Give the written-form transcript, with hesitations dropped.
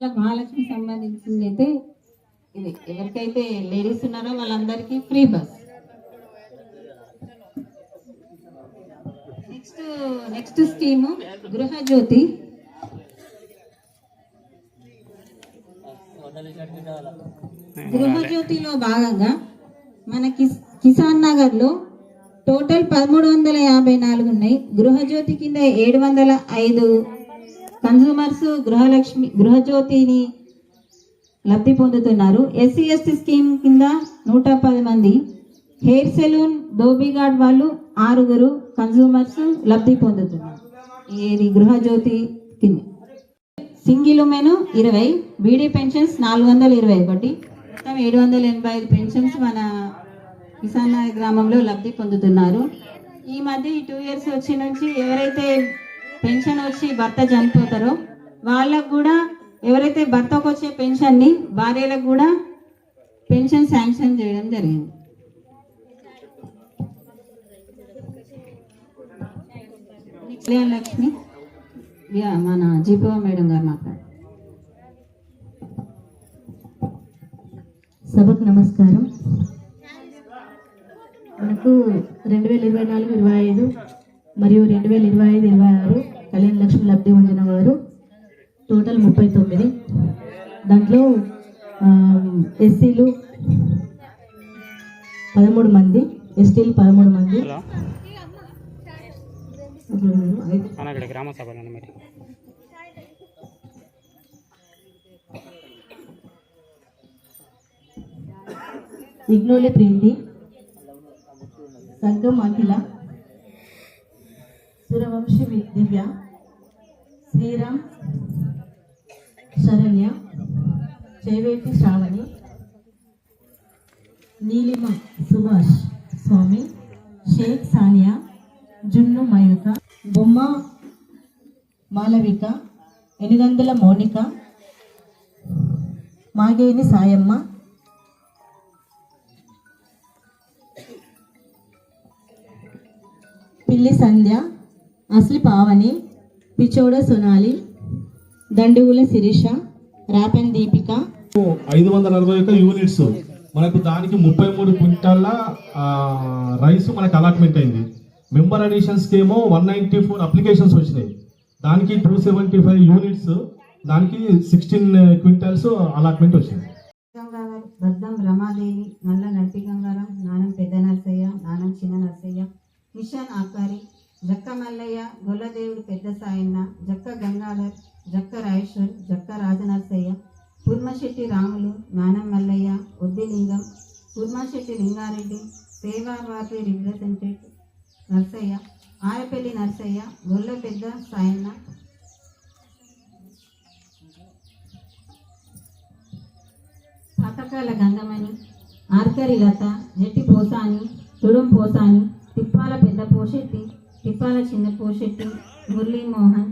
మహాలక్ష్మి సంబంధించింది అయితే ఇది ఎవరికైతే లేడీస్ ఉన్నారో వాళ్ళందరికీ free bus. Next scheme Gruha Jyothi. గృహజ్యోతిలో భాగంగా మన కిసాన్ నగర్ లో టోటల్ 1354 ఉన్నాయి. గృహజ్యోతి కింద 705 కన్సూమర్స్ గృహజ్యోతిని లబ్ధి పొందుతున్నారు. ఎస్సీ ఎస్టీ స్కీమ్ కింద 110 మంది, హెయిర్ సెలూన్ ధోబీఘాట్ వాళ్ళు 6 కన్సూమర్స్ లబ్ధి పొందుతున్నారు. ఇది గృహజ్యోతి కింద. సింగిల్ ఉమెన్ 20, బీడీ పెన్షన్స్ 421, మొత్తం 785 పెన్షన్స్ మన కిసాన్ నగర్ గ్రామంలో లబ్ధి పొందుతున్నారు. ఈ మధ్య ఈ 2 years వచ్చి నుంచి ఎవరైతే పెన్షన్ వచ్చి భర్త చనిపోతారో వాళ్ళకు కూడా, ఎవరైతే భర్తకు వచ్చే పెన్షన్ని భార్యలకు కూడా పెన్షన్ శాంక్షన్ చేయడం జరిగింది. కళ్యాణ లక్ష్మి మన జీపో మేడం గారు మాట్లాడారు. సభకు నమస్కారం. మనకు 2024-25 మరియు 2025-26 కళ్యాణ లక్ష్మి లబ్ధి పొందిన వారు టోటల్ 39. దాంట్లో ఎస్సీలు 13 మంది, ఎస్టీలు 13 మంది. ఇగ్నోలి ప్రీతి, సంఘం అఖిల, సురవంశి దివ్య, శ్రీరామ్, శరణ్య, చేవేటి శ్రావణి, నీలిమ సుభాష్ స్వామి, షేక్ సానియా, జున్ను మయూక, బొమ్మ మాలవిక, ఎనిగందుల మౌనిక, మాగేని సాయమ్మ, పిల్లి సంధ్య, అస్లి పావని, పిచోడ సొనాలి, దండుగుల శిరీష, రాపెన్ దీపిక. 541 యూనిట్స్ మనకు, దానికి 33 క్వింటాల రైస్ మనకు అలాట్మెంట్ అయింది. మెంబర్ అడిషన్స్కి ఏమో 194 అప్లికేషన్స్ వచ్చినాయి. దానికి 275 యూనిట్స్, దానికి 16 క్వింటాల్స్ అలాట్మెంట్ వచ్చింది. బద్దం రమాదేవి, నల్ల నర్తి గంగారం, నానం పెద్ద నర్సయ్య, నానం చిన్న నర్సయ్య, కిషన్ ఆకారి, జక్క మల్లయ్య, గొల్లదేవుడు పెద్ద సాయన్న, జక్క గంగాధర్, జక్క రాయేశ్వర్, జక్క రాజనర్సయ్య, కుర్మశెట్టి రాములు, నానం మల్లయ్య, ఒద్దిలింగం, కుర్మశెట్టి లింగారెడ్డి, సేవావాది రిప్రజెంటేటివ్ నర్సయ్య, ఆరపల్లి నర్సయ్య, గొల్ల పెద్ద సాయన్న, పథకాల గంగమణి, ఆర్కరి లత, జట్టి పోసాని, తుడుం పోసాని, తిప్పాల పెద్ద పోషెట్టి, తిప్పాల చిన్న పోషెట్టి, మురళీ మోహన్,